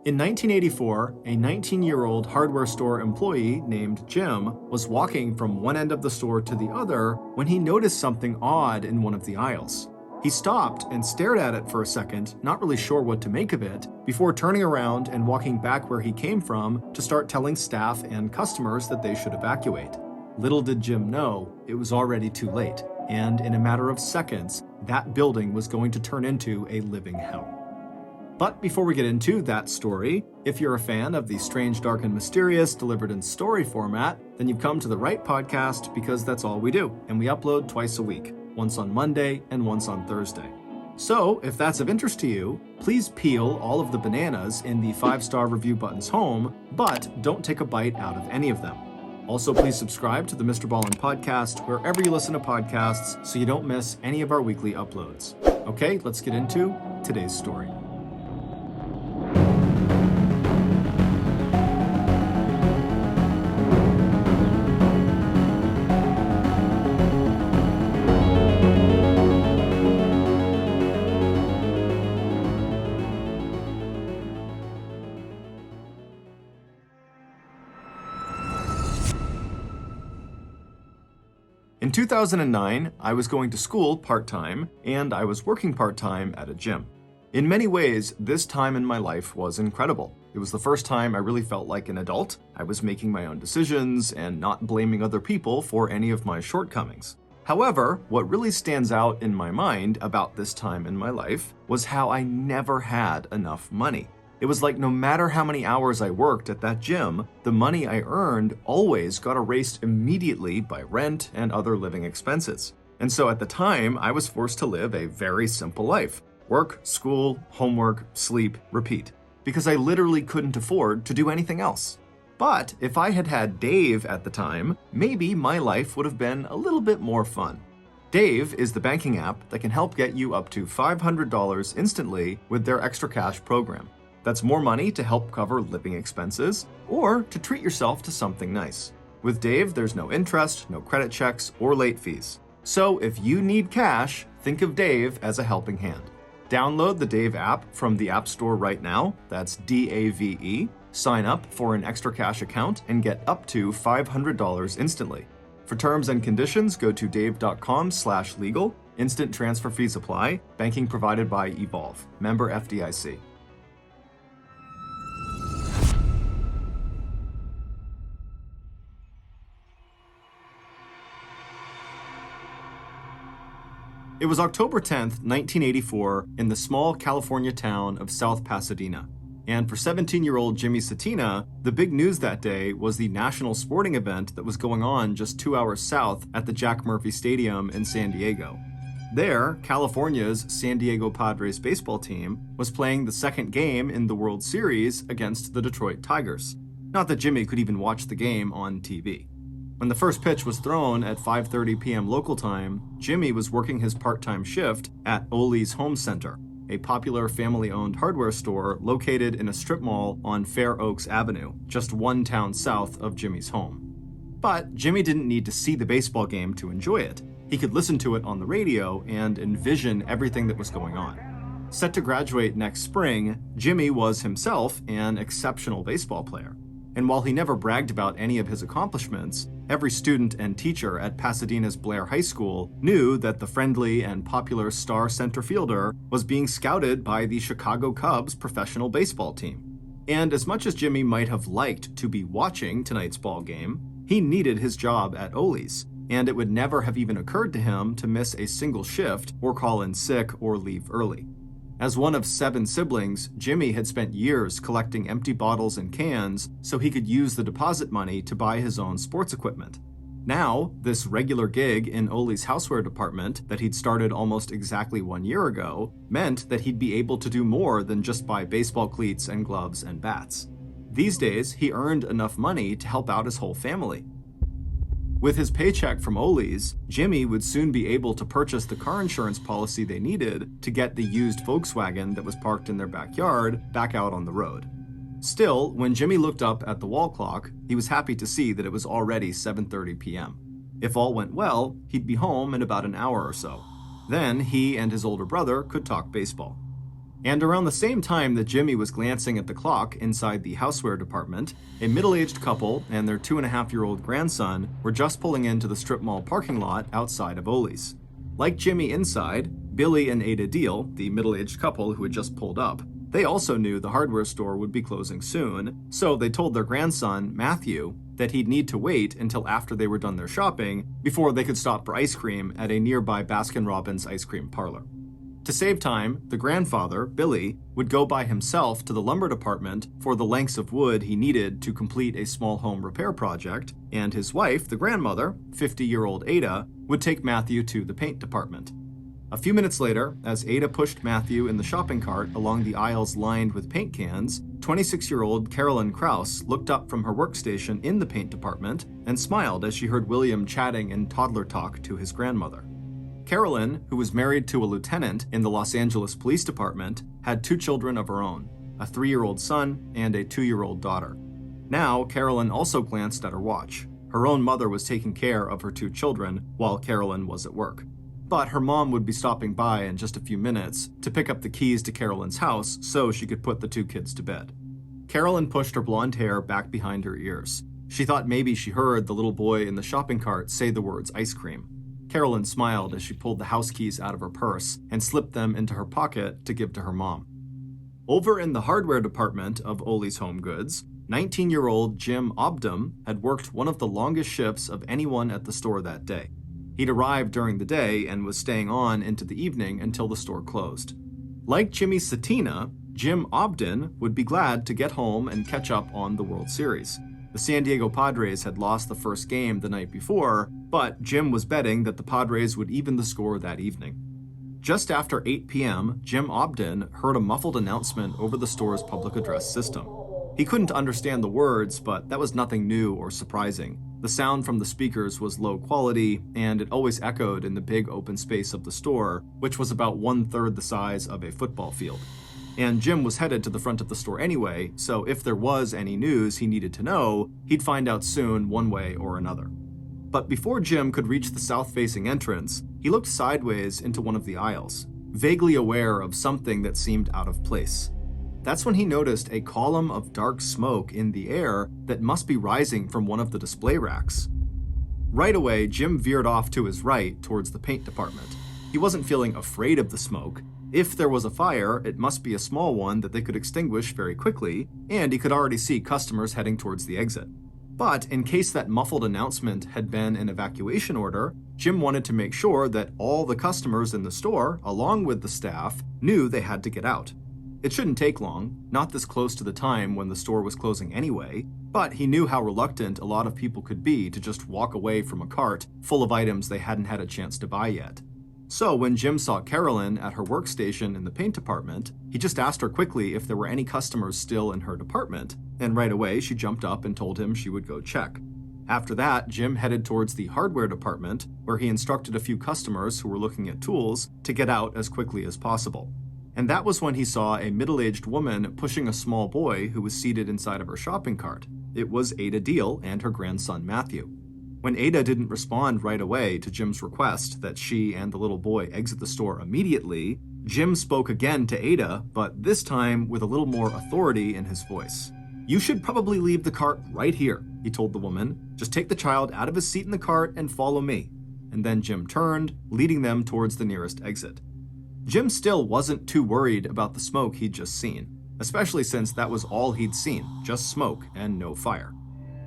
In 1984, a 19-year-old hardware store employee named Jim was walking from one end of the store to the other when he noticed something odd in one of the aisles. He stopped and stared at it for a second, not really sure what to make of it, before turning around and walking back where he came from to start telling staff and customers that they should evacuate. Little did Jim know, it was already too late, and in a matter of seconds, that building was going to turn into a living hell. But before we get into that story, if you're a fan of the strange, dark, and mysterious delivered in story format, then you've come to the right podcast because that's all we do, and we upload twice a week, once on Monday and once on Thursday. So, if that's of interest to you, please peel all of the bananas in the 5-star review buttons home, but don't take a bite out of any of them. Also, please subscribe to the Mr. Ballen Podcast wherever you listen to podcasts so you don't miss any of our weekly uploads. Okay, let's get into today's story. In 2009, I was going to school part-time, and I was working part-time at a gym. In many ways, this time in my life was incredible. It was the first time I really felt like an adult. I was making my own decisions and not blaming other people for any of my shortcomings. However, what really stands out in my mind about this time in my life was how I never had enough money. It was like no matter how many hours I worked at that gym, the money I earned always got erased immediately by rent and other living expenses. And so at the time, I was forced to live a very simple life. Work, school, homework, sleep, repeat. Because I literally couldn't afford to do anything else. But if I had had Dave at the time, maybe my life would have been a little bit more fun. Dave is the banking app that can help get you up to $500 instantly with their Extra Cash program. That's more money to help cover living expenses or to treat yourself to something nice. With Dave, there's no interest, no credit checks, or late fees. So if you need cash, think of Dave as a helping hand. Download the Dave app from the App Store right now. That's DAVE. Sign up for an Extra Cash account and get up to $500 instantly. For terms and conditions, go to dave.com/legal. Instant transfer fees apply. Banking provided by Evolve. Member FDIC. It was October 10th, 1984, in the small California town of South Pasadena. And for 17-year-old Jimmy Satina, the big news that day was the national sporting event that was going on just 2 hours south at the Jack Murphy Stadium in San Diego. There, California's San Diego Padres baseball team was playing the second game in the World Series against the Detroit Tigers. Not that Jimmy could even watch the game on TV. When the first pitch was thrown at 5:30 p.m. local time, Jimmy was working his part-time shift at Ole's Home Center, a popular family-owned hardware store located in a strip mall on Fair Oaks Avenue, just one town south of Jimmy's home. But Jimmy didn't need to see the baseball game to enjoy it. He could listen to it on the radio and envision everything that was going on. Set to graduate next spring, Jimmy was himself an exceptional baseball player. And while he never bragged about any of his accomplishments, every student and teacher at Pasadena's Blair High School knew that the friendly and popular star center fielder was being scouted by the Chicago Cubs professional baseball team. And as much as Jimmy might have liked to be watching tonight's ball game, he needed his job at Ole's, and it would never have even occurred to him to miss a single shift or call in sick or leave early. As one of 7 siblings, Jimmy had spent years collecting empty bottles and cans so he could use the deposit money to buy his own sports equipment. Now, this regular gig in Ole's houseware department that he'd started almost exactly 1 year ago meant that he'd be able to do more than just buy baseball cleats and gloves and bats. These days, he earned enough money to help out his whole family. With his paycheck from Ole's, Jimmy would soon be able to purchase the car insurance policy they needed to get the used Volkswagen that was parked in their backyard back out on the road. Still, when Jimmy looked up at the wall clock, he was happy to see that it was already 7:30 p.m. If all went well, he'd be home in about an hour or so. Then he and his older brother could talk baseball. And around the same time that Jimmy was glancing at the clock inside the houseware department, a middle-aged couple and their 2.5-year-old grandson were just pulling into the strip mall parking lot outside of Ole's. Like Jimmy inside, Billy and Ada Deal, the middle-aged couple who had just pulled up, they also knew the hardware store would be closing soon, so they told their grandson, Matthew, that he'd need to wait until after they were done their shopping before they could stop for ice cream at a nearby Baskin-Robbins ice cream parlor. To save time, the grandfather, Billy, would go by himself to the lumber department for the lengths of wood he needed to complete a small home repair project, and his wife, the grandmother, 50-year-old Ada, would take Matthew to the paint department. A few minutes later, as Ada pushed Matthew in the shopping cart along the aisles lined with paint cans, 26-year-old Carolyn Krause looked up from her workstation in the paint department and smiled as she heard William chatting in toddler talk to his grandmother. Carolyn, who was married to a lieutenant in the Los Angeles Police Department, had 2 children of her own, a 3-year-old son and a 2-year-old daughter. Now, Carolyn also glanced at her watch. Her own mother was taking care of her 2 children while Carolyn was at work. But her mom would be stopping by in just a few minutes to pick up the keys to Carolyn's house so she could put the 2 kids to bed. Carolyn pushed her blonde hair back behind her ears. She thought maybe she heard the little boy in the shopping cart say the words ice cream. Carolyn smiled as she pulled the house keys out of her purse and slipped them into her pocket to give to her mom. Over in the hardware department of Ole's Home Goods, 19-year-old Jim Obdam had worked one of the longest shifts of anyone at the store that day. He'd arrived during the day and was staying on into the evening until the store closed. Like Jimmy Satina, Jim Obdam would be glad to get home and catch up on the World Series. The San Diego Padres had lost the first game the night before, but Jim was betting that the Padres would even the score that evening. Just after 8 p.m., Jim Obdam heard a muffled announcement over the store's public address system. He couldn't understand the words, but that was nothing new or surprising. The sound from the speakers was low quality, and it always echoed in the big open space of the store, which was about 1/3 the size of a football field. And Jim was headed to the front of the store anyway, so if there was any news he needed to know, he'd find out soon one way or another. But before Jim could reach the south-facing entrance, he looked sideways into one of the aisles, vaguely aware of something that seemed out of place. That's when he noticed a column of dark smoke in the air that must be rising from one of the display racks. Right away, Jim veered off to his right towards the paint department. He wasn't feeling afraid of the smoke. If there was a fire, it must be a small one that they could extinguish very quickly, and he could already see customers heading towards the exit. But in case that muffled announcement had been an evacuation order, Jim wanted to make sure that all the customers in the store, along with the staff, knew they had to get out. It shouldn't take long, not this close to the time when the store was closing anyway, but he knew how reluctant a lot of people could be to just walk away from a cart full of items they hadn't had a chance to buy yet. So when Jim saw Carolyn at her workstation in the paint department, he just asked her quickly if there were any customers still in her department, and right away she jumped up and told him she would go check. After that, Jim headed towards the hardware department, where he instructed a few customers who were looking at tools to get out as quickly as possible. And that was when he saw a middle-aged woman pushing a small boy who was seated inside of her shopping cart. It was Ada Deal and her grandson Matthew. When Ada didn't respond right away to Jim's request that she and the little boy exit the store immediately, Jim spoke again to Ada, but this time with a little more authority in his voice. "You should probably leave the cart right here," he told the woman. "Just take the child out of his seat in the cart and follow me." And then Jim turned, leading them towards the nearest exit. Jim still wasn't too worried about the smoke he'd just seen, especially since that was all he'd seen, just smoke and no fire.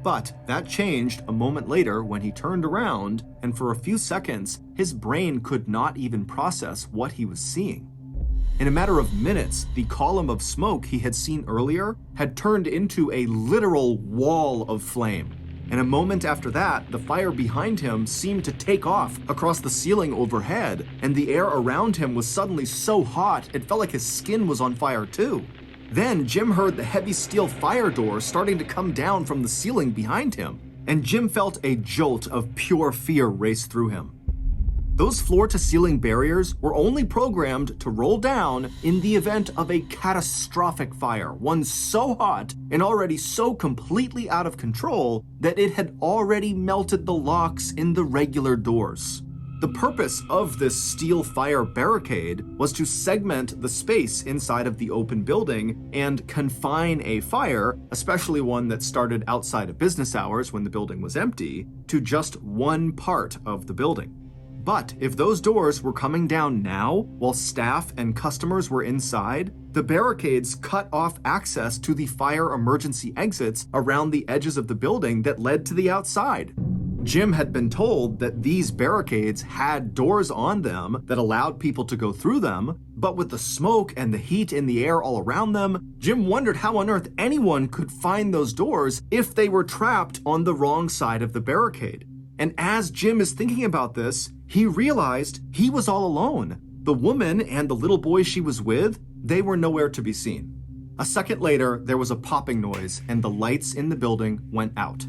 But that changed a moment later when he turned around, and for a few seconds, his brain could not even process what he was seeing. In a matter of minutes, the column of smoke he had seen earlier had turned into a literal wall of flame. And a moment after that, the fire behind him seemed to take off across the ceiling overhead, and the air around him was suddenly so hot it felt like his skin was on fire too. Then Jim heard the heavy steel fire door starting to come down from the ceiling behind him, and Jim felt a jolt of pure fear race through him. Those floor-to-ceiling barriers were only programmed to roll down in the event of a catastrophic fire, one so hot and already so completely out of control that it had already melted the locks in the regular doors. The purpose of this steel fire barricade was to segment the space inside of the open building and confine a fire, especially one that started outside of business hours when the building was empty, to just one part of the building. But if those doors were coming down now, while staff and customers were inside, the barricades cut off access to the fire emergency exits around the edges of the building that led to the outside. Jim had been told that these barricades had doors on them that allowed people to go through them, but with the smoke and the heat in the air all around them, Jim wondered how on earth anyone could find those doors if they were trapped on the wrong side of the barricade. And as Jim is thinking about this, he realized he was all alone. The woman and the little boy she was with, they were nowhere to be seen. A second later, there was a popping noise and the lights in the building went out.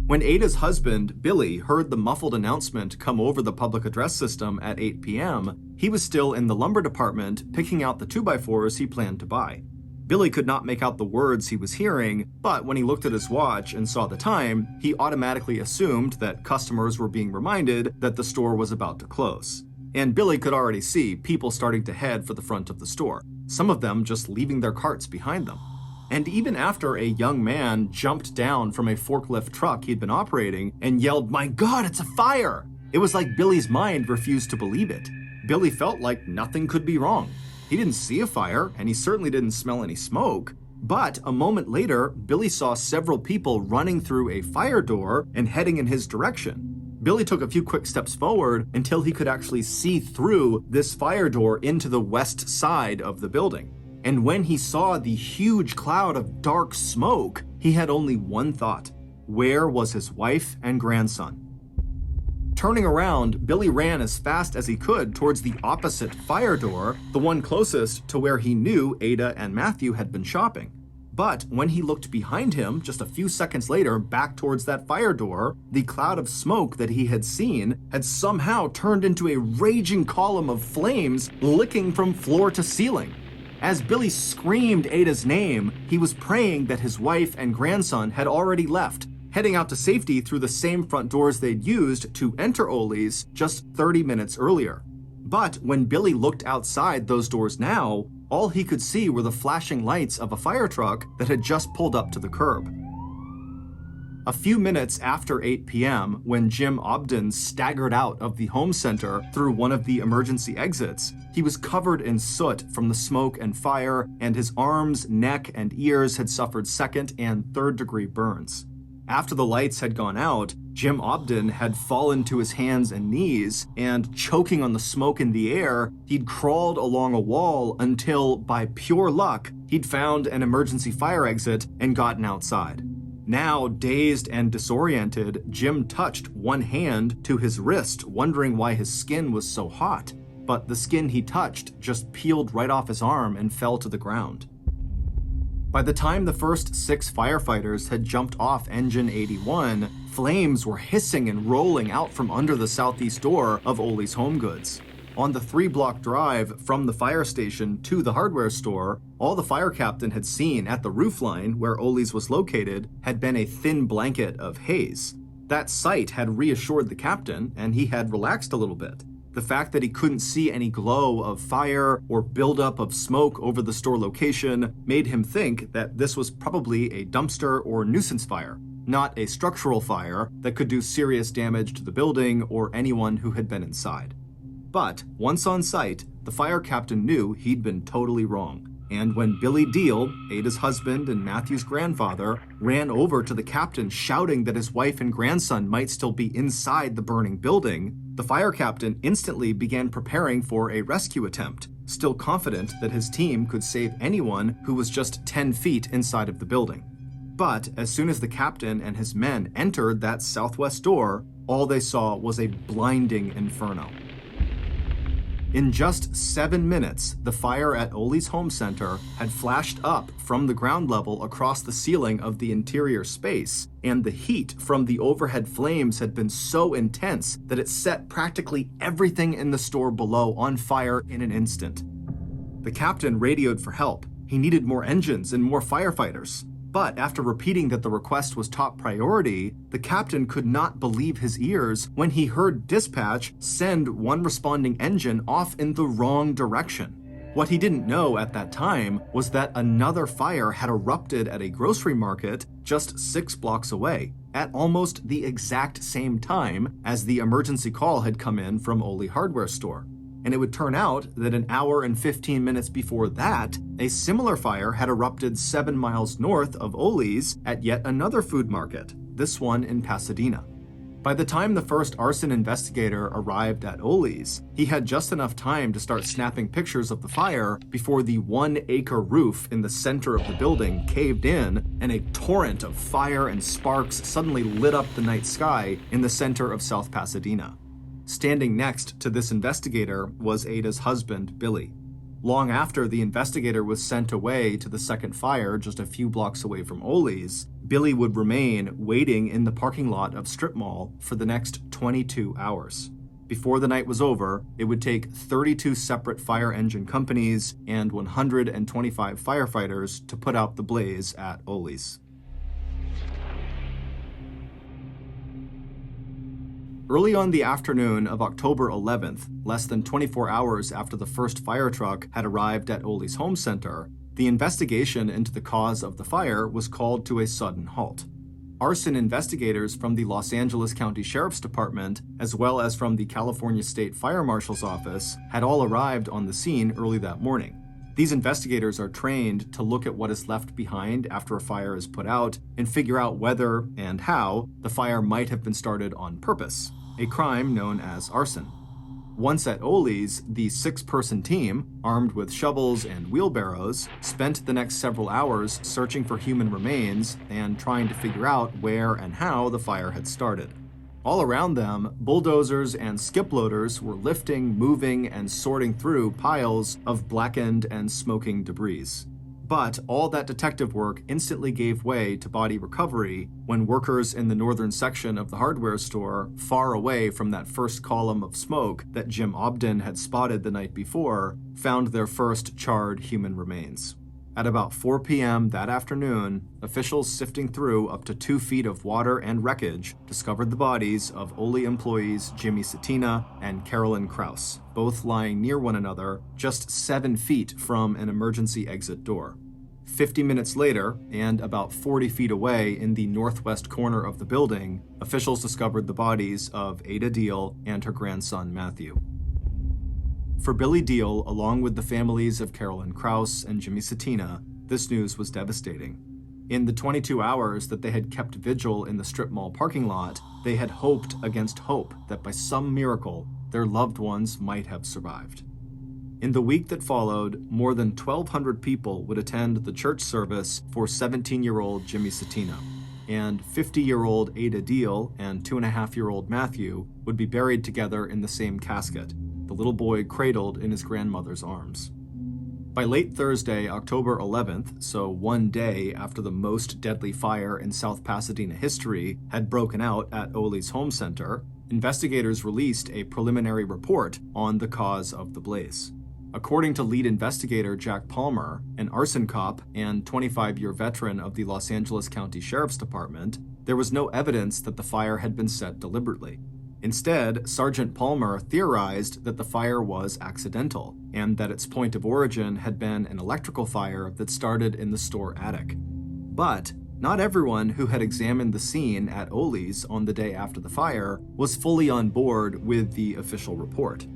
When Ada's husband, Billy, heard the muffled announcement come over the public address system at 8 p.m., he was still in the lumber department picking out the 2x4s he planned to buy. Billy could not make out the words he was hearing, but when he looked at his watch and saw the time, he automatically assumed that customers were being reminded that the store was about to close. And Billy could already see people starting to head for the front of the store, some of them just leaving their carts behind them. And even after a young man jumped down from a forklift truck he'd been operating and yelled, "My God, it's a fire!" It was like Billy's mind refused to believe it. Billy felt like nothing could be wrong. He didn't see a fire, and he certainly didn't smell any smoke. But a moment later, Billy saw several people running through a fire door and heading in his direction. Billy took a few quick steps forward until he could actually see through this fire door into the west side of the building. And when he saw the huge cloud of dark smoke, he had only one thought: where was his wife and grandson? Turning around, Billy ran as fast as he could towards the opposite fire door, the one closest to where he knew Ada and Matthew had been shopping. But when he looked behind him, just a few seconds later, back towards that fire door, the cloud of smoke that he had seen had somehow turned into a raging column of flames licking from floor to ceiling. As Billy screamed Ada's name, he was praying that his wife and grandson had already left, heading out to safety through the same front doors they'd used to enter Ole's just 30 minutes earlier. But when Billy looked outside those doors now, all he could see were the flashing lights of a fire truck that had just pulled up to the curb. A few minutes after 8 p.m., when Jim Obden staggered out of the home center through one of the emergency exits, he was covered in soot from the smoke and fire, and his arms, neck, and ears had suffered second and third degree burns. After the lights had gone out, Jim Obden had fallen to his hands and knees, and choking on the smoke in the air, he'd crawled along a wall until, by pure luck, he'd found an emergency fire exit and gotten outside. Now, dazed and disoriented, Jim touched one hand to his wrist, wondering why his skin was so hot. But the skin he touched just peeled right off his arm and fell to the ground. By the time the first 6 firefighters had jumped off Engine 81, flames were hissing and rolling out from under the southeast door of Ole's Home Goods. On the 3-block drive from the fire station to the hardware store, all the fire captain had seen at the roofline where Ole's was located had been a thin blanket of haze. That sight had reassured the captain, and he had relaxed a little bit. The fact that he couldn't see any glow of fire or buildup of smoke over the store location made him think that this was probably a dumpster or nuisance fire, not a structural fire that could do serious damage to the building or anyone who had been inside. But once on site, the fire captain knew he'd been totally wrong. And when Billy Deal, Ada's husband and Matthew's grandfather, ran over to the captain shouting that his wife and grandson might still be inside the burning building, the fire captain instantly began preparing for a rescue attempt, still confident that his team could save anyone who was just 10 feet inside of the building. But as soon as the captain and his men entered that southwest door, all they saw was a blinding inferno. In just 7 minutes, the fire at Ole's Home Center had flashed up from the ground level across the ceiling of the interior space, and the heat from the overhead flames had been so intense that it set practically everything in the store below on fire in an instant. The captain radioed for help. He needed more engines and more firefighters. But after repeating that the request was top priority, the captain could not believe his ears when he heard dispatch send one responding engine off in the wrong direction. What he didn't know at that time was that another fire had erupted at a grocery market just 6 blocks away, at almost the exact same time as the emergency call had come in from Ole Hardware Store. And it would turn out that an hour and 15 minutes before that, a similar fire had erupted 7 miles north of Ole's at yet another food market, this one in Pasadena. By the time the first arson investigator arrived at Ole's, he had just enough time to start snapping pictures of the fire before the 1-acre roof in the center of the building caved in and a torrent of fire and sparks suddenly lit up the night sky in the center of South Pasadena. Standing next to this investigator was Ada's husband, Billy. Long after the investigator was sent away to the second fire just a few blocks away from Ole's, Billy would remain waiting in the parking lot of Strip Mall for the next 22 hours. Before the night was over, it would take 32 separate fire engine companies and 125 firefighters to put out the blaze at Ole's. Early on the afternoon of October 11th, less than 24 hours after the first fire truck had arrived at Ole's home center, the investigation into the cause of the fire was called to a sudden halt. Arson investigators from the Los Angeles County Sheriff's Department, as well as from the California State Fire Marshal's office, had all arrived on the scene early that morning. These investigators are trained to look at what is left behind after a fire is put out and figure out whether and how the fire might have been started on purpose, a crime known as arson. Once at Ole's, the 6-person team, armed with shovels and wheelbarrows, spent the next several hours searching for human remains and trying to figure out where and how the fire had started. All around them, bulldozers and skip loaders were lifting, moving, and sorting through piles of blackened and smoking debris. But all that detective work instantly gave way to body recovery when workers in the northern section of the hardware store, far away from that first column of smoke that Jim Obden had spotted the night before, found their first charred human remains. At about 4 p.m. that afternoon, officials sifting through up to 2 feet of water and wreckage discovered the bodies of Ole employees Jimmy Satina and Carolyn Krause, both lying near one another just 7 feet from an emergency exit door. 50 minutes later, and about 40 feet away in the northwest corner of the building, officials discovered the bodies of Ada Deal and her grandson Matthew. For Billy Deal, along with the families of Carolyn Krause and Jimmy Satina, this news was devastating. In the 22 hours that they had kept vigil in the strip mall parking lot, they had hoped against hope that by some miracle, their loved ones might have survived. In the week that followed, more than 1,200 people would attend the church service for 17-year-old Jimmy Satina, and 50-year-old Ada Deal and 2.5-year-old Matthew would be buried together in the same casket, the little boy cradled in his grandmother's arms. By late Thursday, October 11th, so one day after the most deadly fire in South Pasadena history had broken out at Ole's home center, investigators released a preliminary report on the cause of the blaze. According to lead investigator Jack Palmer, an arson cop and 25-year veteran of the Los Angeles County Sheriff's Department, there was no evidence that the fire had been set deliberately. Instead, Sergeant Palmer theorized that the fire was accidental, and that its point of origin had been an electrical fire that started in the store attic. But not everyone who had examined the scene at Ole's on the day after the fire was fully on board with the official report.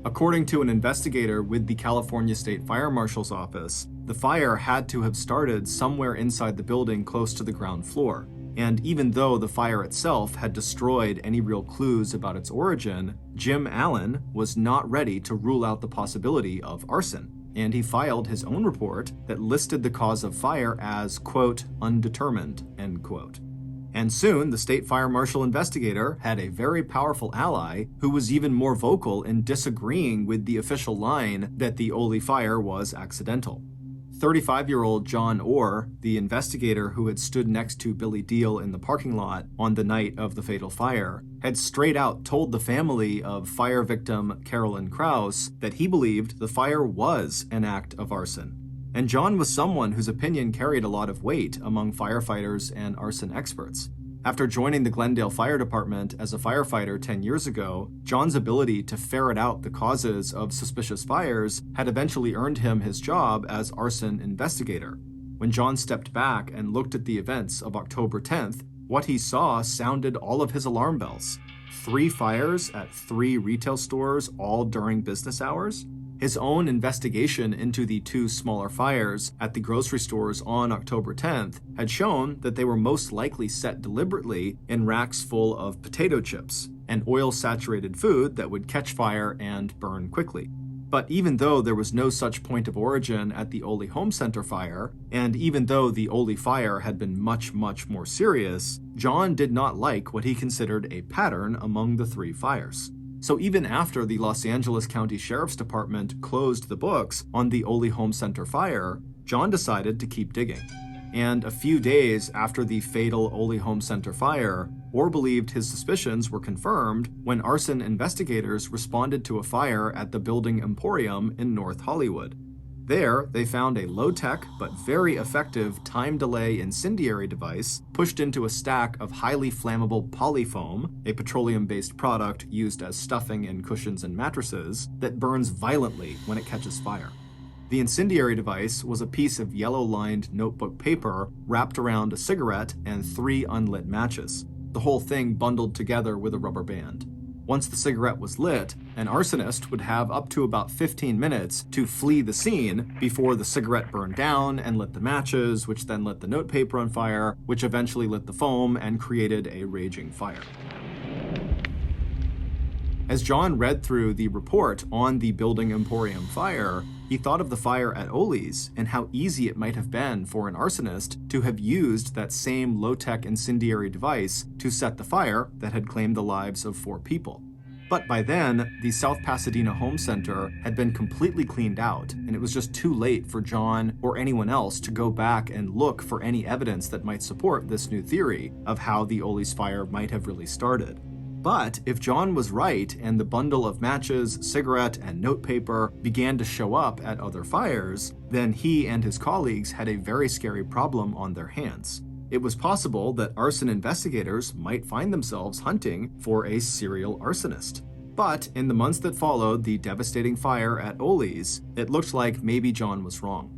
According to an investigator with the California State Fire Marshal's office, the fire had to have started somewhere inside the building close to the ground floor. And even though the fire itself had destroyed any real clues about its origin, Jim Allen was not ready to rule out the possibility of arson, and he filed his own report that listed the cause of fire as, quote, undetermined, end quote. And soon, the state fire marshal investigator had a very powerful ally who was even more vocal in disagreeing with the official line that the Ole fire was accidental. 35-year-old John Orr, the investigator who had stood next to Billy Deal in the parking lot on the night of the fatal fire, had straight out told the family of fire victim Carolyn Krause that he believed the fire was an act of arson. And John was someone whose opinion carried a lot of weight among firefighters and arson experts. After joining the Glendale Fire Department as a firefighter 10 years ago, John's ability to ferret out the causes of suspicious fires had eventually earned him his job as arson investigator. When John stepped back and looked at the events of October 10th, what he saw sounded all of his alarm bells. 3 fires at 3 retail stores, all during business hours? His own investigation into the 2 smaller fires at the grocery stores on October 10th had shown that they were most likely set deliberately in racks full of potato chips, an oil-saturated food that would catch fire and burn quickly. But even though there was no such point of origin at the Ole Home Center fire, and even though the Ole fire had been much, much more serious, John did not like what he considered a pattern among the 3 fires. So even after the Los Angeles County Sheriff's Department closed the books on the Ole Home Center fire, John decided to keep digging. And a few days after the fatal Ole Home Center fire, Orr believed his suspicions were confirmed when arson investigators responded to a fire at the Building Emporium in North Hollywood. There, they found a low-tech but very effective time delay incendiary device pushed into a stack of highly flammable polyfoam, a petroleum-based product used as stuffing in cushions and mattresses, that burns violently when it catches fire. The incendiary device was a piece of yellow-lined notebook paper wrapped around a cigarette and 3 unlit matches, the whole thing bundled together with a rubber band. Once the cigarette was lit, an arsonist would have up to about 15 minutes to flee the scene before the cigarette burned down and lit the matches, which then lit the notepaper on fire, which eventually lit the foam and created a raging fire. As John read through the report on the Building Emporium fire, he thought of the fire at Ole's and how easy it might have been for an arsonist to have used that same low-tech incendiary device to set the fire that had claimed the lives of 4 people. But by then, the South Pasadena Home Center had been completely cleaned out, and it was just too late for John or anyone else to go back and look for any evidence that might support this new theory of how the Ole's fire might have really started. But if John was right and the bundle of matches, cigarette, and notepaper began to show up at other fires, then he and his colleagues had a very scary problem on their hands. It was possible that arson investigators might find themselves hunting for a serial arsonist. But in the months that followed the devastating fire at Ole's, it looked like maybe John was wrong.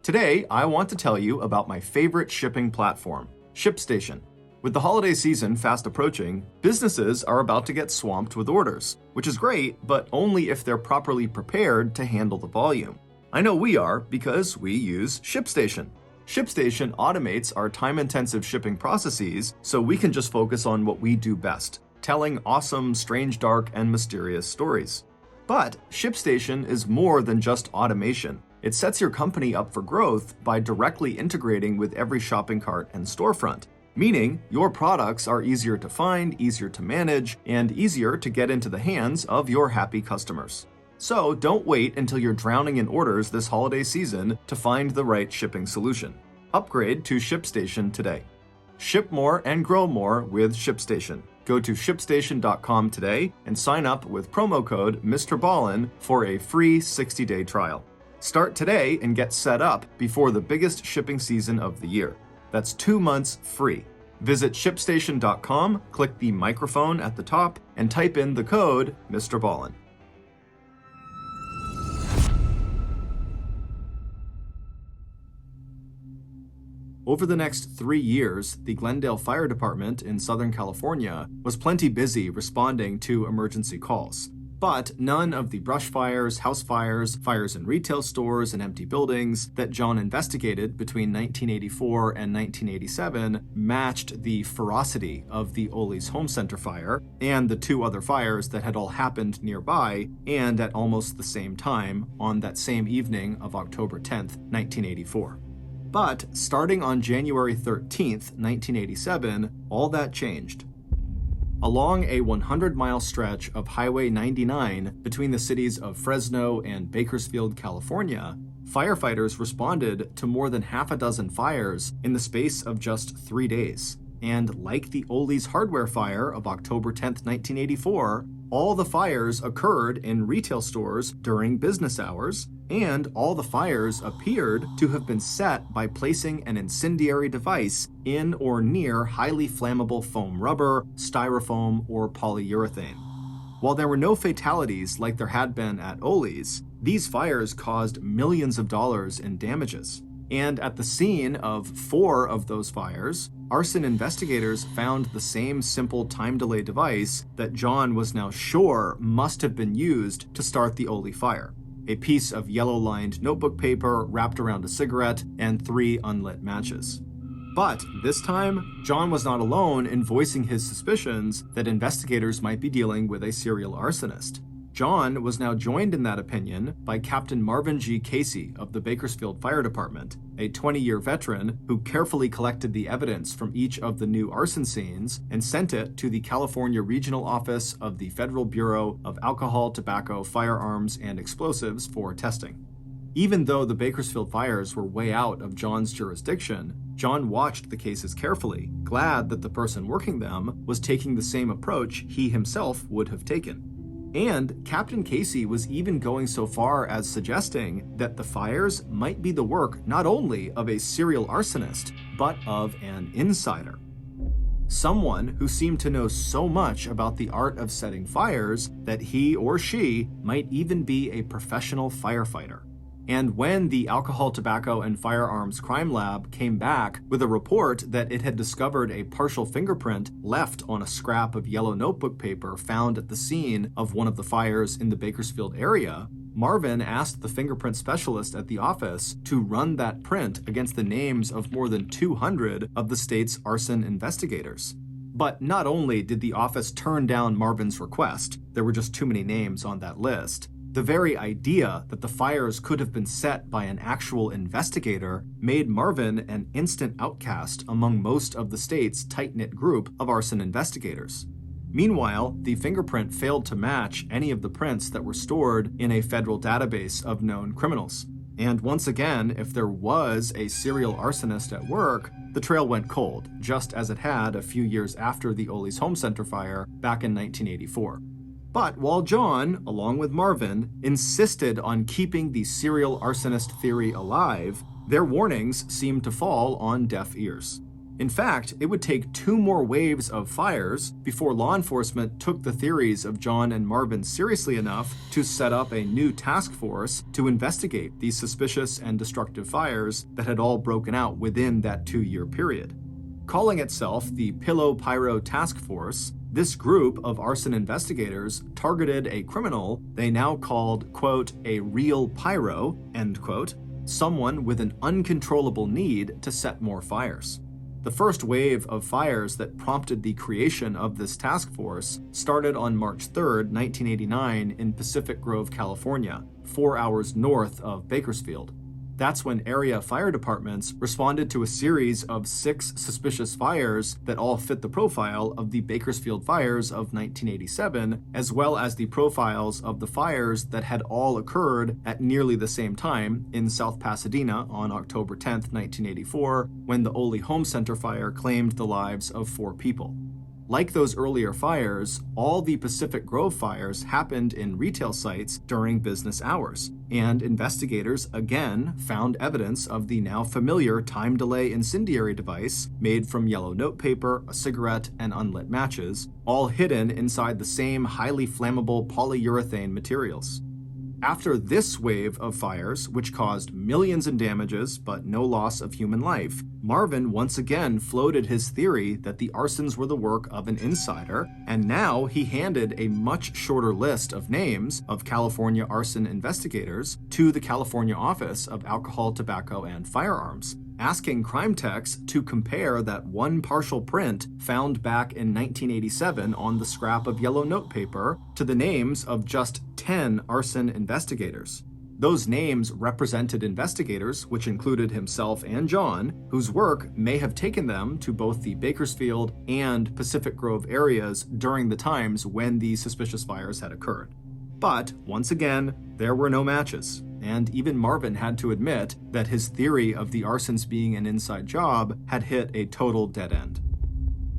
Today, I want to tell you about my favorite shipping platform, ShipStation. With the holiday season fast approaching, businesses are about to get swamped with orders, which is great, but only if they're properly prepared to handle the volume. I know we are because we use ShipStation. ShipStation automates our time-intensive shipping processes so we can just focus on what we do best, telling awesome, strange, dark, and mysterious stories. But ShipStation is more than just automation. It sets your company up for growth by directly integrating with every shopping cart and storefront, meaning your products are easier to find, easier to manage, and easier to get into the hands of your happy customers. So don't wait until you're drowning in orders this holiday season to find the right shipping solution. Upgrade to ShipStation today. Ship more and grow more with ShipStation. Go to ShipStation.com today and sign up with promo code MrBallen for a free 60-day trial. Start today and get set up before the biggest shipping season of the year. That's 2 months free. Visit ShipStation.com, click the microphone at the top, and type in the code MrBallen. Over the next 3 years, the Glendale Fire Department in Southern California was plenty busy responding to emergency calls. But none of the brush fires, house fires, fires in retail stores, and empty buildings that John investigated between 1984 and 1987 matched the ferocity of the Ole's Home Center fire and the 2 other fires that had all happened nearby and at almost the same time on that same evening of October 10th, 1984. But starting on January 13th, 1987, all that changed. Along a 100-mile stretch of Highway 99 between the cities of Fresno and Bakersfield, California, firefighters responded to more than half a dozen fires in the space of just 3 days. And like the Ollie's hardware fire of October 10, 1984, all the fires occurred in retail stores during business hours, and all the fires appeared to have been set by placing an incendiary device in or near highly flammable foam rubber, styrofoam, or polyurethane. While there were no fatalities like there had been at Ollie's, these fires caused millions of dollars in damages. And at the scene of 4 of those fires, arson investigators found the same simple time delay device that John was now sure must have been used to start the Ollie fire: a piece of yellow-lined notebook paper wrapped around a cigarette and 3 unlit matches. But this time, John was not alone in voicing his suspicions that investigators might be dealing with a serial arsonist. John was now joined in that opinion by Captain Marvin G. Casey of the Bakersfield Fire Department, a 20-year veteran who carefully collected the evidence from each of the new arson scenes and sent it to the California Regional Office of the Federal Bureau of Alcohol, Tobacco, Firearms, and Explosives for testing. Even though the Bakersfield fires were way out of John's jurisdiction, John watched the cases carefully, glad that the person working them was taking the same approach he himself would have taken. And Captain Casey was even going so far as suggesting that the fires might be the work not only of a serial arsonist, but of an insider. Someone who seemed to know so much about the art of setting fires that he or she might even be a professional firefighter. And when the Alcohol, Tobacco, and Firearms Crime Lab came back with a report that it had discovered a partial fingerprint left on a scrap of yellow notebook paper found at the scene of one of the fires in the Bakersfield area, Marvin asked the fingerprint specialist at the office to run that print against the names of more than 200 of the state's arson investigators. But not only did the office turn down Marvin's request, there were just too many names on that list. The very idea that the fires could have been set by an actual investigator made Marvin an instant outcast among most of the state's tight-knit group of arson investigators. Meanwhile, the fingerprint failed to match any of the prints that were stored in a federal database of known criminals. And once again, if there was a serial arsonist at work, the trail went cold, just as it had a few years after the Ollie's Home Center fire back in 1984. But while John, along with Marvin, insisted on keeping the serial arsonist theory alive, their warnings seemed to fall on deaf ears. In fact, it would take 2 more waves of fires before law enforcement took the theories of John and Marvin seriously enough to set up a new task force to investigate these suspicious and destructive fires that had all broken out within that 2-year period. Calling itself the Pillow Pyro Task Force, this group of arson investigators targeted a criminal they now called, quote, a real pyro, end quote, someone with an uncontrollable need to set more fires. The first wave of fires that prompted the creation of this task force started on March 3, 1989 in Pacific Grove, California, 4 hours north of Bakersfield. That's when area fire departments responded to a series of 6 suspicious fires that all fit the profile of the Bakersfield fires of 1987, as well as the profiles of the fires that had all occurred at nearly the same time in South Pasadena on October 10, 1984, when the Ollie Home Center fire claimed the lives of 4 people. Like those earlier fires, all the Pacific Grove fires happened in retail sites during business hours, and investigators again found evidence of the now familiar time delay incendiary device made from yellow notepaper, a cigarette, and unlit matches, all hidden inside the same highly flammable polyurethane materials. After this wave of fires, which caused millions in damages but no loss of human life, Marvin once again floated his theory that the arsons were the work of an insider, and now he handed a much shorter list of names of California arson investigators to the California Office of Alcohol, Tobacco, and Firearms, asking crime techs to compare that one partial print found back in 1987 on the scrap of yellow notepaper to the names of just 10 arson investigators. Those names represented investigators, which included himself and John, whose work may have taken them to both the Bakersfield and Pacific Grove areas during the times when these suspicious fires had occurred. But, once again, there were no matches, and even Marvin had to admit that his theory of the arsons being an inside job had hit a total dead end.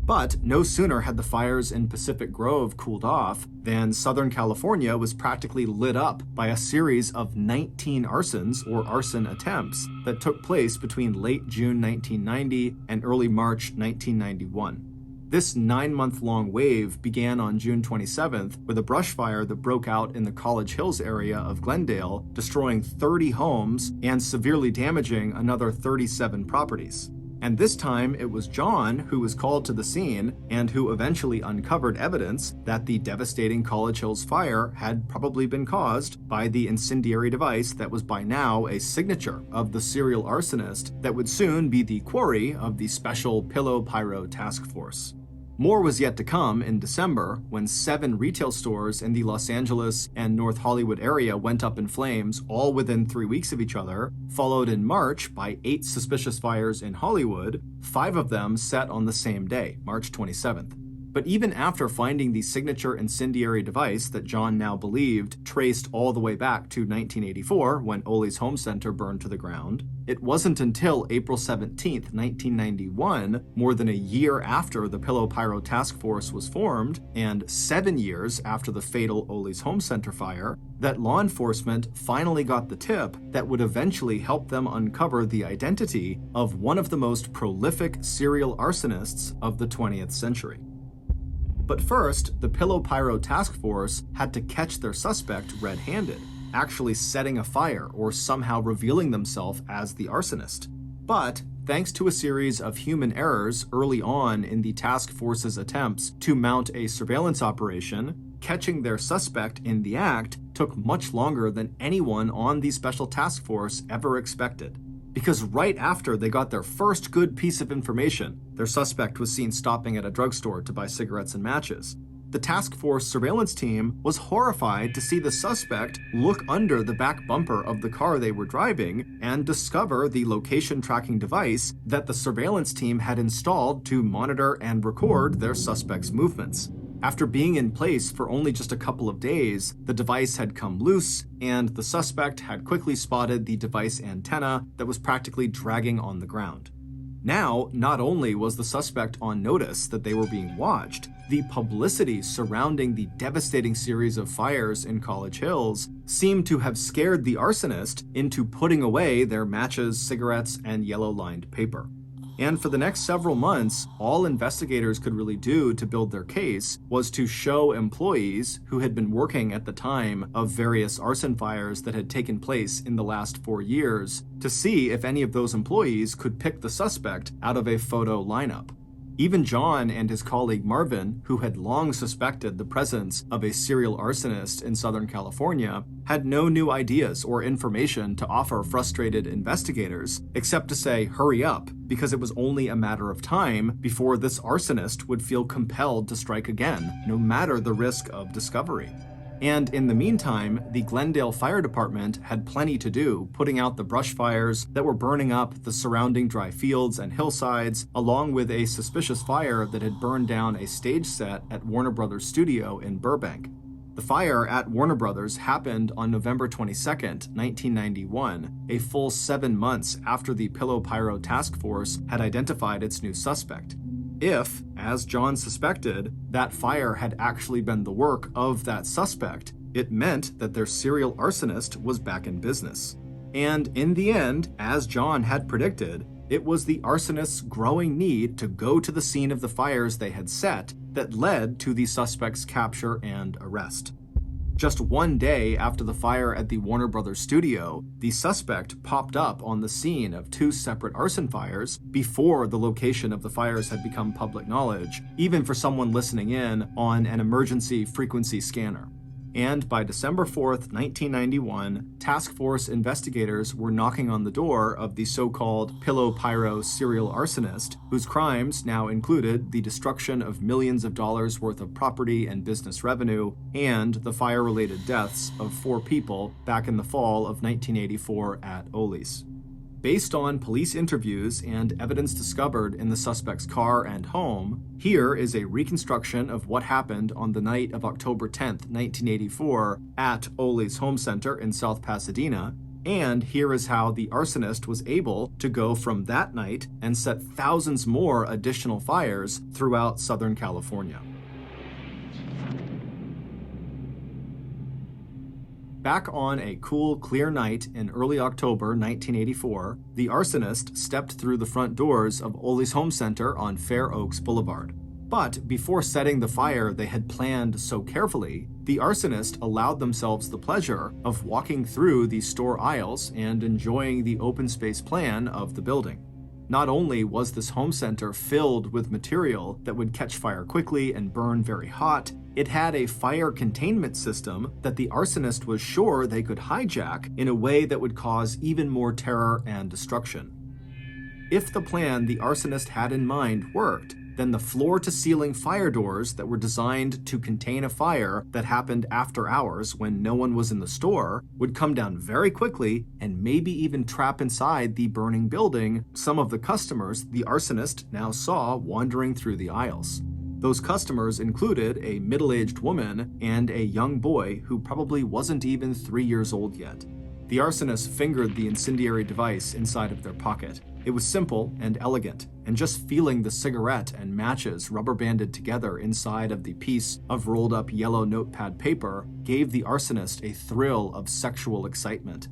But no sooner had the fires in Pacific Grove cooled off than Southern California was practically lit up by a series of 19 arsons or arson attempts that took place between late June 1990 and early March 1991. This 9-month-long wave began on June 27th with a brush fire that broke out in the College Hills area of Glendale, destroying 30 homes and severely damaging another 37 properties. And this time, it was John who was called to the scene and who eventually uncovered evidence that the devastating College Hills fire had probably been caused by the incendiary device that was by now a signature of the serial arsonist that would soon be the quarry of the Special Pillow Pyro Task Force. More was yet to come in December when 7 retail stores in the Los Angeles and North Hollywood area went up in flames all within 3 weeks of each other, followed in March by 8 suspicious fires in Hollywood, 5 of them set on the same day, March 27th. But even after finding the signature incendiary device that John now believed traced all the way back to 1984 when Ole's home center burned to the ground, it wasn't until April 17, 1991, more than a year after the Pillow Pyro Task Force was formed, and 7 years after the fatal Ole's home center fire, that law enforcement finally got the tip that would eventually help them uncover the identity of one of the most prolific serial arsonists of the 20th century. But first, the Pillow Pyro Task Force had to catch their suspect red-handed, actually setting a fire or somehow revealing themselves as the arsonist. But thanks to a series of human errors early on in the task force's attempts to mount a surveillance operation, catching their suspect in the act took much longer than anyone on the special task force ever expected. Because right after they got their first good piece of information, their suspect was seen stopping at a drugstore to buy cigarettes and matches. The task force surveillance team was horrified to see the suspect look under the back bumper of the car they were driving and discover the location tracking device that the surveillance team had installed to monitor and record their suspect's movements. After being in place for only just a couple of days, the device had come loose, and the suspect had quickly spotted the device antenna that was practically dragging on the ground. Now, not only was the suspect on notice that they were being watched, the publicity surrounding the devastating series of fires in College Hills seemed to have scared the arsonist into putting away their matches, cigarettes, and yellow-lined paper. And for the next several months, all investigators could really do to build their case was to show employees who had been working at the time of various arson fires that had taken place in the last 4 years to see if any of those employees could pick the suspect out of a photo lineup. Even John and his colleague Marvin, who had long suspected the presence of a serial arsonist in Southern California, had no new ideas or information to offer frustrated investigators, except to say, hurry up, because it was only a matter of time before this arsonist would feel compelled to strike again, no matter the risk of discovery. And in the meantime, the Glendale Fire Department had plenty to do, putting out the brush fires that were burning up the surrounding dry fields and hillsides, along with a suspicious fire that had burned down a stage set at Warner Brothers studio in Burbank. The fire at Warner Brothers happened on November 22, 1991, a full 7 months after the Pillow Pyro Task Force had identified its new suspect. If, as John suspected, that fire had actually been the work of that suspect, it meant that their serial arsonist was back in business. And in the end, as John had predicted, it was the arsonist's growing need to go to the scene of the fires they had set that led to the suspect's capture and arrest. Just 1 day after the fire at the Warner Brothers studio, the suspect popped up on the scene of 2 separate arson fires before the location of the fires had become public knowledge, even for someone listening in on an emergency frequency scanner. And by December 4th, 1991, task force investigators were knocking on the door of the so-called Pillow Pyro serial arsonist, whose crimes now included the destruction of millions of dollars worth of property and business revenue, and the fire-related deaths of 4 people back in the fall of 1984 at Ole's. Based on police interviews and evidence discovered in the suspect's car and home, here is a reconstruction of what happened on the night of October 10, 1984, at Ole's home center in South Pasadena, And here is how the arsonist was able to go from that night and set thousands more additional fires throughout Southern California. Back on a cool, clear night in early October 1984, the arsonist stepped through the front doors of Ole's Home Center on Fair Oaks Boulevard. But before setting the fire they had planned so carefully, the arsonist allowed themselves the pleasure of walking through the store aisles and enjoying the open space plan of the building. Not only was this home center filled with material that would catch fire quickly and burn very hot, it had a fire containment system that the arsonist was sure they could hijack in a way that would cause even more terror and destruction. If the plan the arsonist had in mind worked, then the floor-to-ceiling fire doors that were designed to contain a fire that happened after hours when no one was in the store would come down very quickly and maybe even trap inside the burning building some of the customers the arsonist now saw wandering through the aisles. Those customers included a middle-aged woman and a young boy who probably wasn't even 3 years old yet. The arsonist fingered the incendiary device inside of their pocket. It was simple and elegant, and just feeling the cigarette and matches rubber-banded together inside of the piece of rolled-up yellow notepad paper gave the arsonist a thrill of sexual excitement.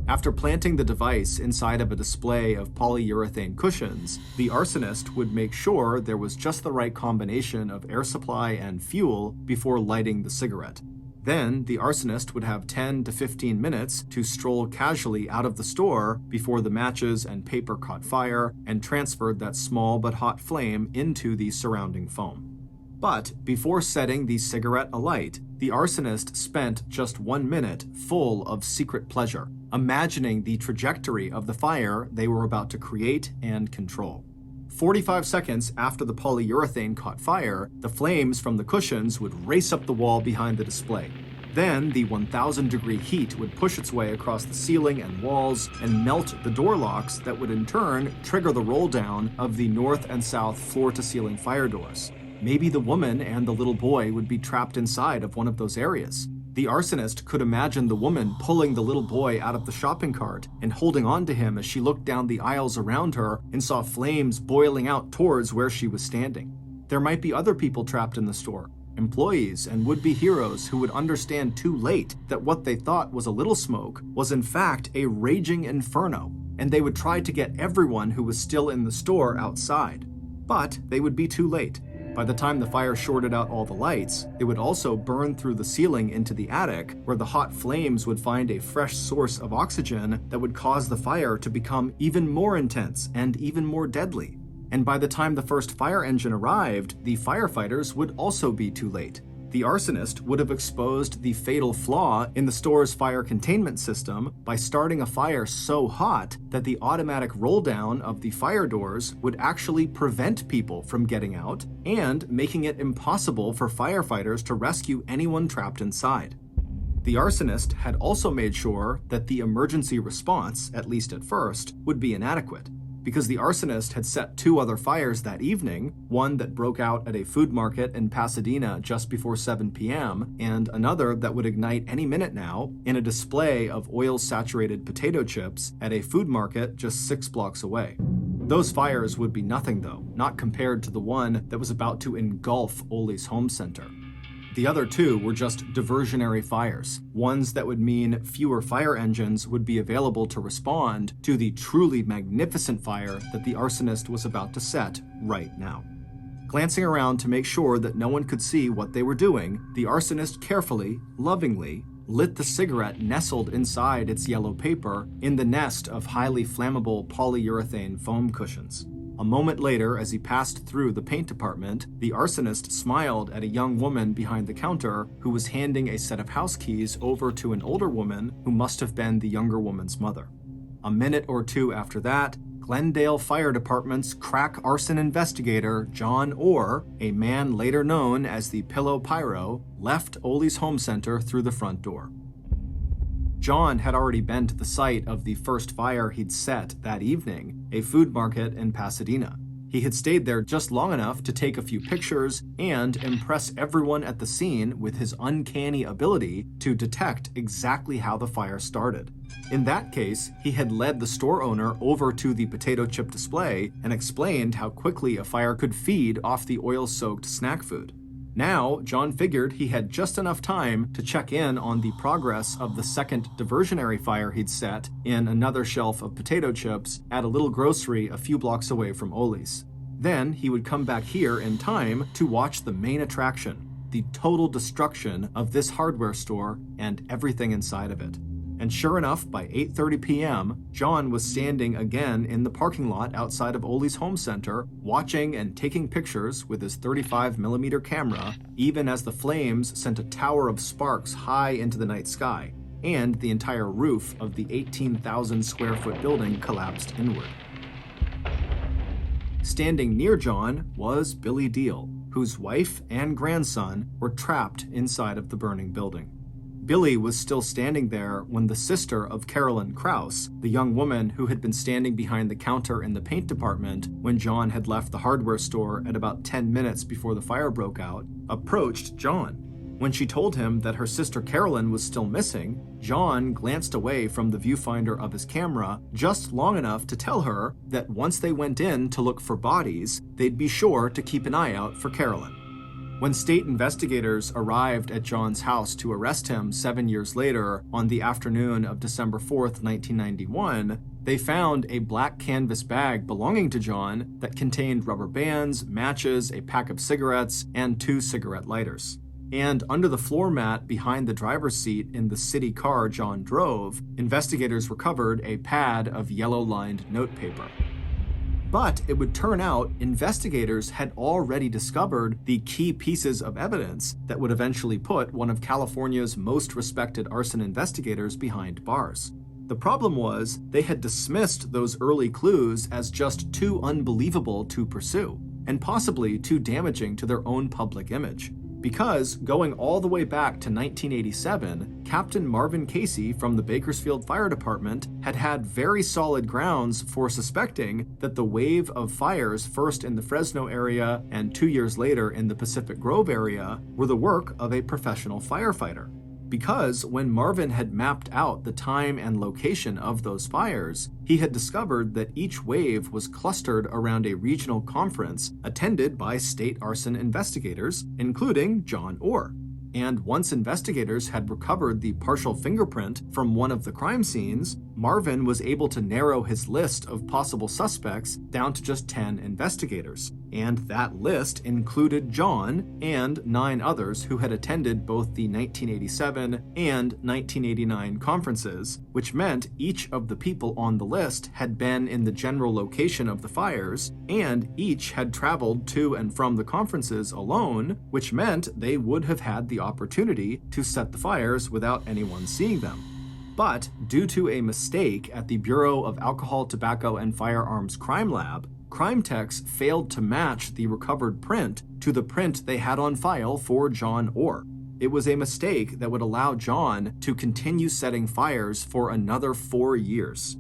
After planting the device inside of a display of polyurethane cushions, the arsonist would make sure there was just the right combination of air supply and fuel before lighting the cigarette. Then, the arsonist would have 10 to 15 minutes to stroll casually out of the store before the matches and paper caught fire and transferred that small but hot flame into the surrounding foam. But before setting the cigarette alight, the arsonist spent just 1 minute full of secret pleasure, imagining the trajectory of the fire they were about to create and control. 45 seconds after the polyurethane caught fire, the flames from the cushions would race up the wall behind the display. Then the 1,000-degree heat would push its way across the ceiling and walls and melt the door locks that would in turn trigger the roll down of the north and south floor-to-ceiling fire doors. Maybe the woman and the little boy would be trapped inside of one of those areas. The arsonist could imagine the woman pulling the little boy out of the shopping cart and holding on to him as she looked down the aisles around her and saw flames boiling out towards where she was standing. There might be other people trapped in the store, employees and would-be heroes who would understand too late that what they thought was a little smoke was in fact a raging inferno, and they would try to get everyone who was still in the store outside. But they would be too late. By the time the fire shorted out all the lights, it would also burn through the ceiling into the attic, where the hot flames would find a fresh source of oxygen that would cause the fire to become even more intense and even more deadly. And by the time the first fire engine arrived, the firefighters would also be too late. The arsonist would have exposed the fatal flaw in the store's fire containment system by starting a fire so hot that the automatic roll down of the fire doors would actually prevent people from getting out and making it impossible for firefighters to rescue anyone trapped inside. The arsonist had also made sure that the emergency response, at least at first, would be inadequate, because the arsonist had set 2 other fires that evening, one that broke out at a food market in Pasadena just before 7 p.m., and another that would ignite any minute now in a display of oil-saturated potato chips at a food market just 6 blocks away. Those fires would be nothing, though, not compared to the one that was about to engulf Ole's Home Center. The other 2 were just diversionary fires, ones that would mean fewer fire engines would be available to respond to the truly magnificent fire that the arsonist was about to set right now. Glancing around to make sure that no one could see what they were doing, the arsonist carefully, lovingly, lit the cigarette nestled inside its yellow paper in the nest of highly flammable polyurethane foam cushions. A moment later, as he passed through the paint department, the arsonist smiled at a young woman behind the counter who was handing a set of house keys over to an older woman who must have been the younger woman's mother. A minute or 2 after that, Glendale Fire Department's crack arson investigator, John Orr, a man later known as the Pillow Pyro, left Ole's Home Center through the front door. John had already been to the site of the first fire he'd set that evening, a food market in Pasadena. He had stayed there just long enough to take a few pictures and impress everyone at the scene with his uncanny ability to detect exactly how the fire started. In that case, he had led the store owner over to the potato chip display and explained how quickly a fire could feed off the oil-soaked snack food. Now, John figured he had just enough time to check in on the progress of the second diversionary fire he'd set in another shelf of potato chips at a little grocery a few blocks away from Ole's. Then he would come back here in time to watch the main attraction, the total destruction of this hardware store and everything inside of it. And sure enough, by 8:30 p.m., John was standing again in the parking lot outside of Ole's Home Center, watching and taking pictures with his 35mm camera, even as the flames sent a tower of sparks high into the night sky, and the entire roof of the 18,000 square foot building collapsed inward. Standing near John was Billy Deal, whose wife and grandson were trapped inside of the burning building. Billy was still standing there when the sister of Carolyn Krause, the young woman who had been standing behind the counter in the paint department when John had left the hardware store at about 10 minutes before the fire broke out, approached John. When she told him that her sister Carolyn was still missing, John glanced away from the viewfinder of his camera just long enough to tell her that once they went in to look for bodies, they'd be sure to keep an eye out for Carolyn. When state investigators arrived at John's house to arrest him 7 years later on the afternoon of December 4th, 1991, they found a black canvas bag belonging to John that contained rubber bands, matches, a pack of cigarettes, and 2 cigarette lighters. And under the floor mat behind the driver's seat in the city car John drove, investigators recovered a pad of yellow-lined notepaper. But it would turn out investigators had already discovered the key pieces of evidence that would eventually put one of California's most respected arson investigators behind bars. The problem was they had dismissed those early clues as just too unbelievable to pursue, and possibly too damaging to their own public image. Because, going all the way back to 1987, Captain Marvin Casey from the Bakersfield Fire Department had very solid grounds for suspecting that the wave of fires, first in the Fresno area and 2 years later in the Pacific Grove area, were the work of a professional firefighter. Because when Marvin had mapped out the time and location of those fires, he had discovered that each wave was clustered around a regional conference attended by state arson investigators, including John Orr. And once investigators had recovered the partial fingerprint from one of the crime scenes, Marvin was able to narrow his list of possible suspects down to just 10 investigators. And that list included John and 9 others who had attended both the 1987 and 1989 conferences, which meant each of the people on the list had been in the general location of the fires, and each had traveled to and from the conferences alone, which meant they would have had the opportunity to set the fires without anyone seeing them. But due to a mistake at the Bureau of Alcohol, Tobacco, and Firearms Crime Lab, crime techs failed to match the recovered print to the print they had on file for John Orr. It was a mistake that would allow John to continue setting fires for another 4 years.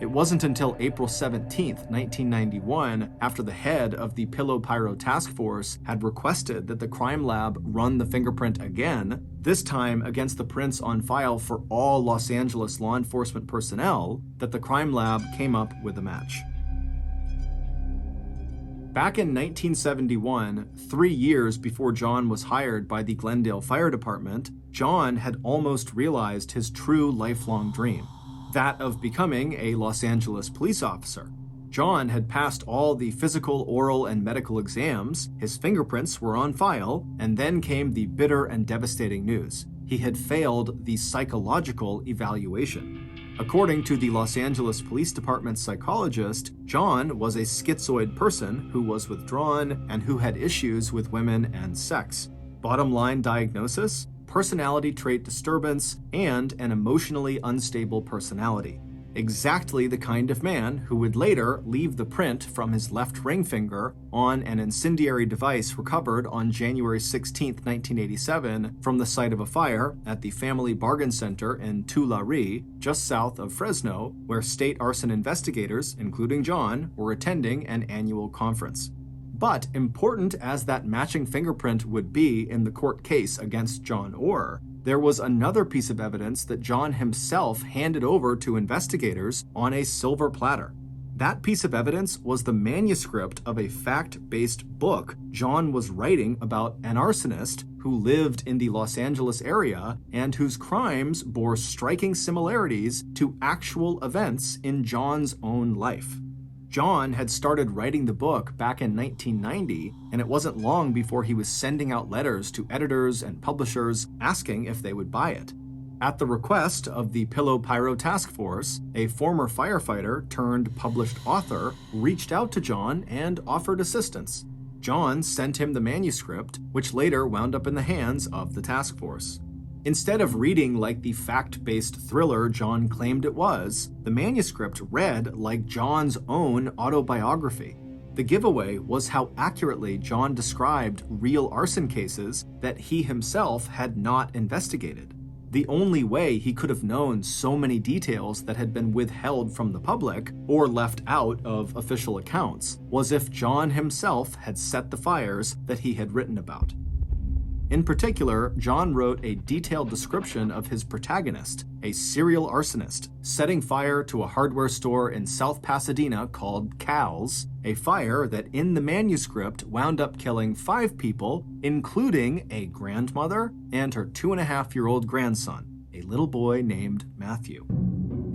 It wasn't until April 17, 1991, after the head of the Pillow Pyro Task Force had requested that the crime lab run the fingerprint again, this time against the prints on file for all Los Angeles law enforcement personnel, that the crime lab came up with a match. Back in 1971, 3 years before John was hired by the Glendale Fire Department, John had almost realized his true lifelong dream, that of becoming a Los Angeles police officer. John had passed all the physical, oral, and medical exams, his fingerprints were on file, and then came the bitter and devastating news. He had failed the psychological evaluation. According to the Los Angeles Police Department's psychologist, John was a schizoid person who was withdrawn and who had issues with women and sex. Bottom line diagnosis: personality trait disturbance and an emotionally unstable personality. exactly the kind of man who would later leave the print from his left ring finger on an incendiary device recovered on January 16, 1987, from the site of a fire at the Family Bargain Center in Tulare, just south of Fresno, where state arson investigators, including John, were attending an annual conference. But important as that matching fingerprint would be in the court case against John Orr, there was another piece of evidence that John himself handed over to investigators on a silver platter. That piece of evidence was the manuscript of a fact-based book John was writing about an arsonist who lived in the Los Angeles area and whose crimes bore striking similarities to actual events in John's own life. John had started writing the book back in 1990, and it wasn't long before he was sending out letters to editors and publishers asking if they would buy it. At the request of the Pillow Pyro Task Force, a former firefighter turned published author reached out to John and offered assistance. John sent him the manuscript, which later wound up in the hands of the task force. Instead of reading like the fact-based thriller John claimed it was, the manuscript read like John's own autobiography. The giveaway was how accurately John described real arson cases that he himself had not investigated. The only way he could have known so many details that had been withheld from the public or left out of official accounts was if John himself had set the fires that he had written about. In particular, John wrote a detailed description of his protagonist, a serial arsonist, setting fire to a hardware store in South Pasadena called Cal's, a fire that in the manuscript wound up killing 5 people, including a grandmother and her 2.5-year-old grandson, a little boy named Matthew.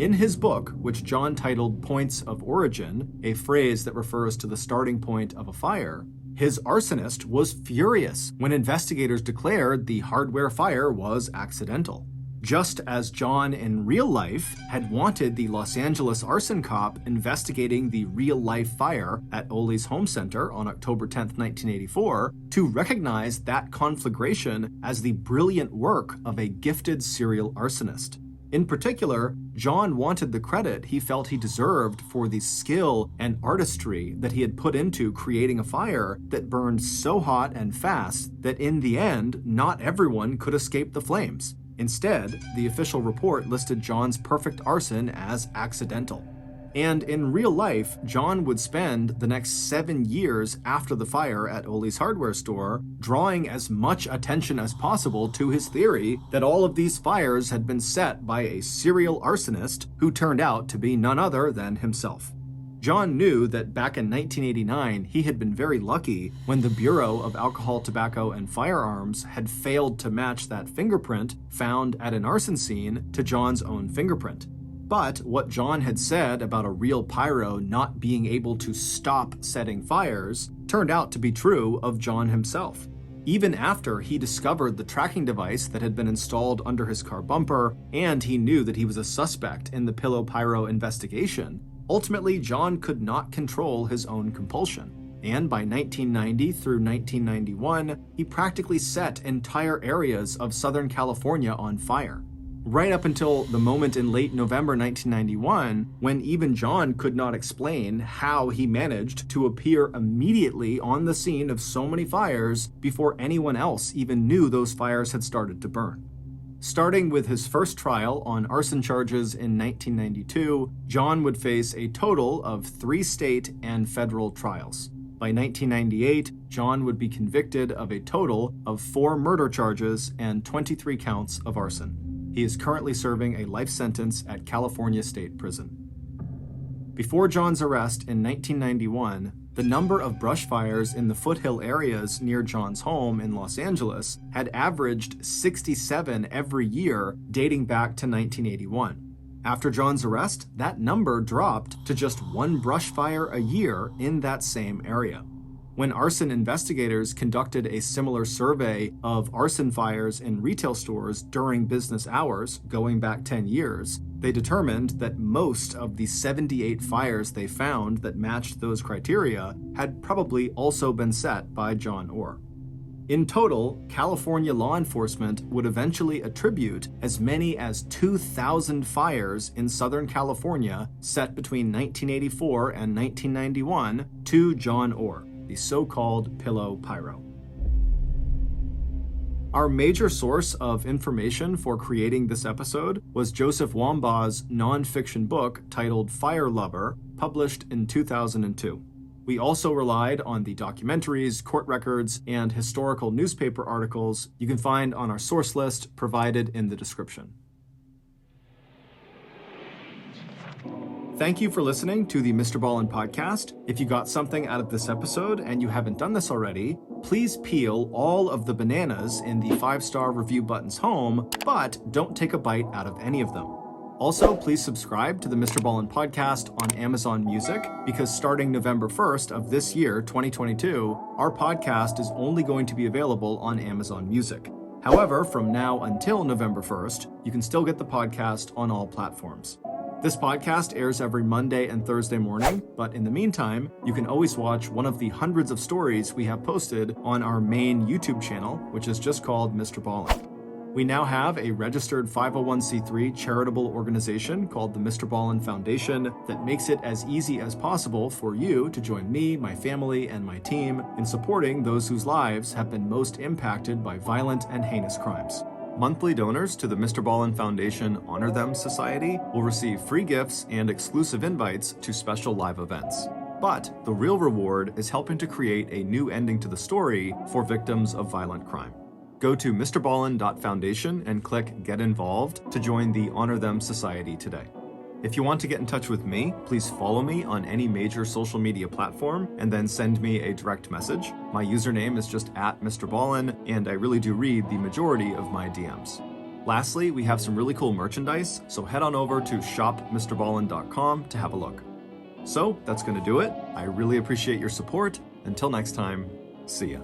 In his book, which John titled Points of Origin, a phrase that refers to the starting point of a fire, his arsonist was furious when investigators declared the hardware fire was accidental. Just as John in real life had wanted the Los Angeles arson cop investigating the real-life fire at Ole's Home Center on October 10, 1984, to recognize that conflagration as the brilliant work of a gifted serial arsonist. In particular, John wanted the credit he felt he deserved for the skill and artistry that he had put into creating a fire that burned so hot and fast that in the end, not everyone could escape the flames. Instead, the official report listed John's perfect arson as accidental. And in real life, John would spend the next 7 years after the fire at Ole's hardware store drawing as much attention as possible to his theory that all of these fires had been set by a serial arsonist who turned out to be none other than himself. John knew that back in 1989, he had been very lucky when the Bureau of Alcohol, Tobacco, and Firearms had failed to match that fingerprint found at an arson scene to John's own fingerprint. But what John had said about a real pyro not being able to stop setting fires turned out to be true of John himself. Even after he discovered the tracking device that had been installed under his car bumper, and he knew that he was a suspect in the Pillow Pyro investigation, ultimately John could not control his own compulsion. And by 1990 through 1991, he practically set entire areas of Southern California on fire. Right up until the moment in late November 1991, when even John could not explain how he managed to appear immediately on the scene of so many fires before anyone else even knew those fires had started to burn. Starting with his first trial on arson charges in 1992, John would face a total of 3 state and federal trials. By 1998, John would be convicted of a total of 4 murder charges and 23 counts of arson. He is currently serving a life sentence at California State Prison. Before John's arrest in 1991, the number of brush fires in the foothill areas near John's home in Los Angeles had averaged 67 every year dating back to 1981. After John's arrest, that number dropped to just 1 brush fire a year in that same area. When arson investigators conducted a similar survey of arson fires in retail stores during business hours going back 10 years, they determined that most of the 78 fires they found that matched those criteria had probably also been set by John Orr. In total, California law enforcement would eventually attribute as many as 2,000 fires in Southern California set between 1984 and 1991 to John Orr, the so-called Pillow Pyro. Our major source of information for creating this episode was Joseph Wambaugh's nonfiction book titled Fire Lover, published in 2002. We also relied on the documentaries, court records, and historical newspaper articles you can find on our source list provided in the description. Thank you for listening to the Mr. Ballen Podcast. If you got something out of this episode and you haven't done this already, please peel all of the bananas in the 5-star review buttons home, but don't take a bite out of any of them. Also, please subscribe to the Mr. Ballen Podcast on Amazon Music, because starting November 1st of this year, 2022, our podcast is only going to be available on Amazon Music. However, from now until November 1st, you can still get the podcast on all platforms. This podcast airs every Monday and Thursday morning, but in the meantime, you can always watch one of the hundreds of stories we have posted on our main YouTube channel, which is just called Mr. Ballen. We now have a registered 501c3 charitable organization called the Mr. Ballen Foundation that makes it as easy as possible for you to join me, my family, and my team in supporting those whose lives have been most impacted by violent and heinous crimes. Monthly donors to the Mr. Ballen Foundation Honor Them Society will receive free gifts and exclusive invites to special live events. But the real reward is helping to create a new ending to the story for victims of violent crime. Go to mrballen.foundation and click Get Involved to join the Honor Them Society today. If you want to get in touch with me, please follow me on any major social media platform and then send me a direct message. My username is just @MrBallen, and I really do read the majority of my DMs. Lastly, we have some really cool merchandise, so head on over to shopmrballen.com to have a look. So that's going to do it. I really appreciate your support. Until next time, see ya.